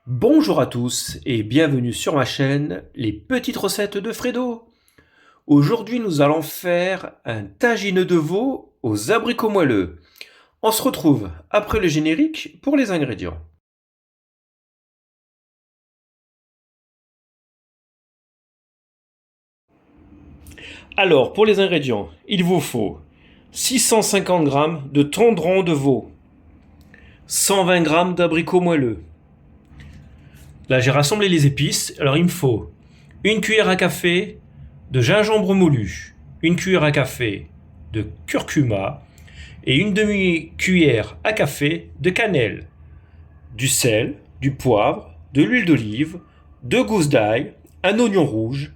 Bonjour à tous et bienvenue sur ma chaîne Les Petites Recettes de Fredo. Aujourd'hui nous allons faire un tagine de veau aux abricots moelleux. On se retrouve après le générique pour les ingrédients. Alors pour les ingrédients, il vous faut 650 g de tendron de veau, 120 g d'abricots moelleux. Là j'ai rassemblé les épices, alors il me faut une cuillère à café de gingembre moulu, une cuillère à café de curcuma et une demi-cuillère à café de cannelle, du sel, du poivre, de l'huile d'olive, 2 gousses d'ail, un oignon rouge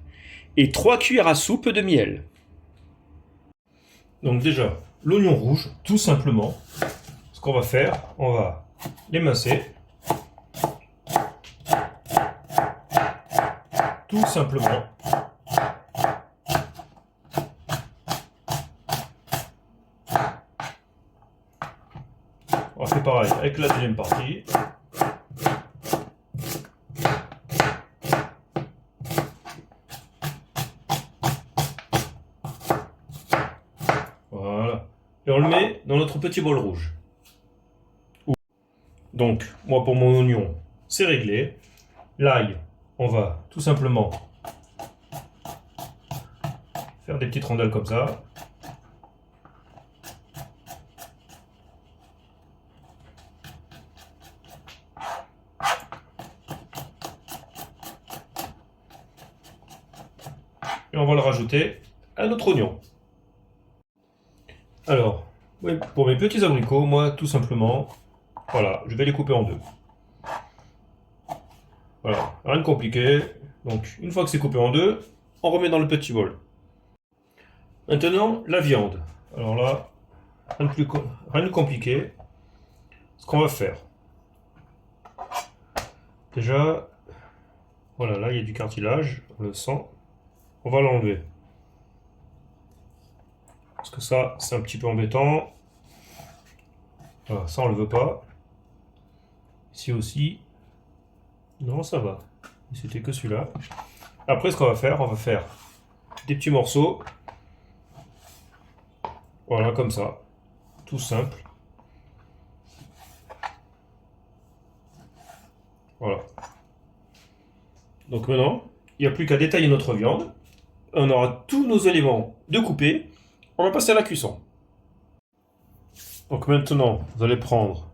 et 3 cuillères à soupe de miel. Donc déjà, l'oignon rouge, tout simplement, ce qu'on va faire, on va l'émincer, tout simplement. On fait pareil avec la deuxième partie. Voilà. Et on le met dans notre petit bol rouge. Donc, moi pour mon oignon, c'est réglé. L'ail, on va tout simplement faire des petites rondelles comme ça. Et on va le rajouter à notre oignon. Alors, pour mes petits abricots, moi tout simplement, voilà, je vais les couper en deux. Voilà, rien de compliqué. Donc, une fois que c'est coupé en deux, on remet dans le petit bol. Maintenant, la viande. Alors là, rien de compliqué. Ce qu'on va faire. Déjà, voilà, là il y a du cartilage, on le sent. On va l'enlever. Parce que ça, c'est un petit peu embêtant. Voilà, ça on le veut pas. Ici aussi. Non, ça va. C'était que celui-là. Après, ce qu'on va faire des petits morceaux. Voilà, comme ça. Tout simple. Voilà. Donc maintenant, il n'y a plus qu'à détailler notre viande. On aura tous nos éléments de couper. On va passer à la cuisson. Donc maintenant, vous allez prendre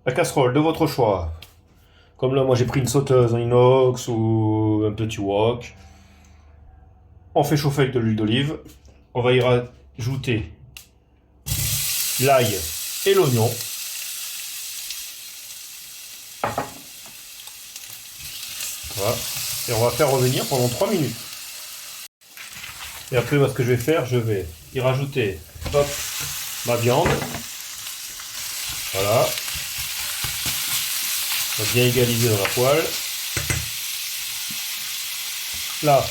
la casserole de votre choix. Comme là, moi j'ai pris une sauteuse en inox ou un petit wok. On fait chauffer avec de l'huile d'olive. On va y rajouter l'ail et l'oignon. Voilà. Et on va faire revenir pendant 3 minutes. Et après, ce que je vais faire, je vais y rajouter ma viande. Voilà. On va bien égaliser dans la poêle. Là,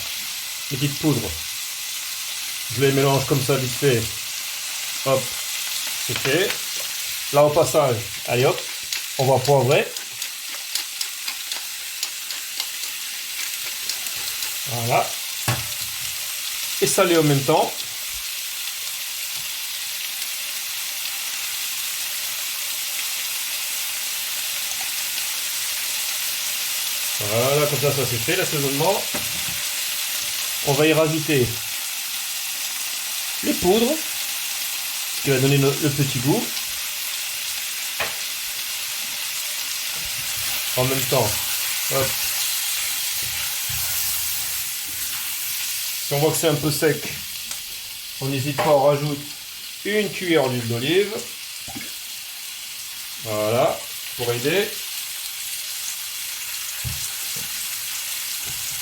les petites poudres. Je les mélange comme ça vite fait. Hop, c'est fait. Là, au passage, allez hop, on va poivrer. Voilà. Et saler en même temps. Voilà, comme ça c'est fait, l'assaisonnement. On va y rajouter les poudres, ce qui va donner le petit goût. En même temps, hop. Si on voit que c'est un peu sec, on n'hésite pas, on rajoute une cuillère d'huile d'olive. Voilà, pour aider.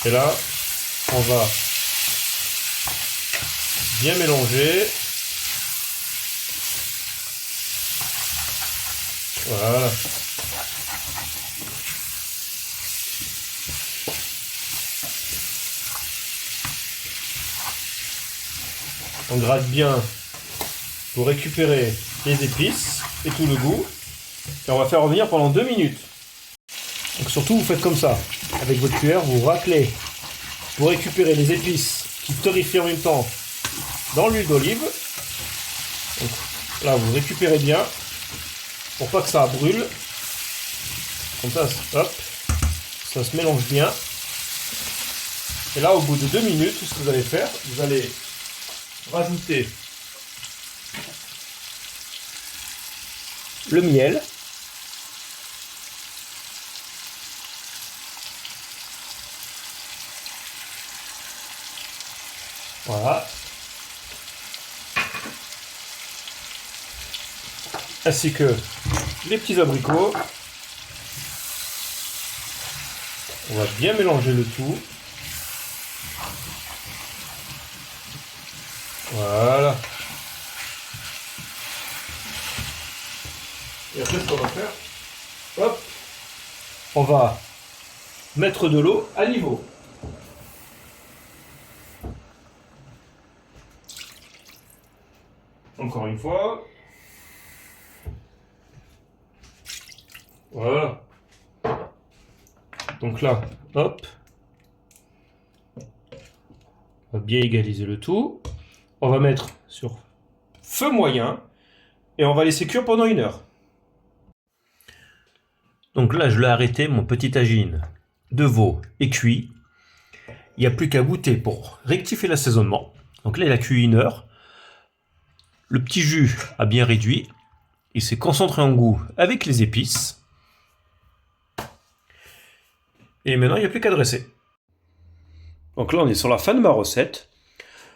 Et là, on va bien mélanger. Voilà. On gratte bien pour récupérer les épices et tout le goût. Et on va faire revenir pendant 2 minutes. Donc surtout, vous faites comme ça. Avec votre cuillère, vous raclez. Vous récupérez les épices qui torréfient en même temps dans l'huile d'olive. Donc, là, vous récupérez bien pour pas que ça brûle. Comme ça, hop, ça se mélange bien. Et là, au bout de 2 minutes, ce que vous allez faire, vous allez rajouter le miel. Voilà. Ainsi que les petits abricots. On va bien mélanger le tout. Voilà. Et après, ce qu'on va faire, hop, on va mettre de l'eau à niveau. Encore une fois. Voilà. Donc là, hop. On va bien égaliser le tout. On va mettre sur feu moyen et on va laisser cuire pendant 1 heure. Donc là, je l'ai arrêté, mon petit tagine de veau est cuit. Il n'y a plus qu'à goûter pour rectifier l'assaisonnement. Donc là, il a cuit 1 heure. Le petit jus a bien réduit. Il s'est concentré en goût avec les épices. Et maintenant, il n'y a plus qu'à dresser. Donc là, on est sur la fin de ma recette.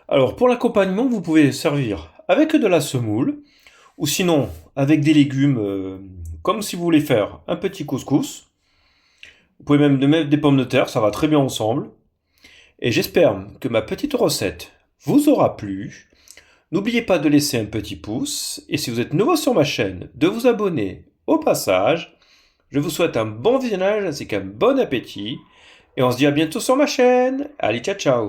Alors, pour l'accompagnement, vous pouvez servir avec de la semoule, ou sinon avec des légumes, comme si vous voulez faire un petit couscous. Vous pouvez même mettre des pommes de terre, ça va très bien ensemble. Et j'espère que ma petite recette vous aura plu. N'oubliez pas de laisser un petit pouce, et si vous êtes nouveau sur ma chaîne, de vous abonner au passage. Je vous souhaite un bon visionnage ainsi qu'un bon appétit, et on se dit à bientôt sur ma chaîne. Allez, ciao ciao!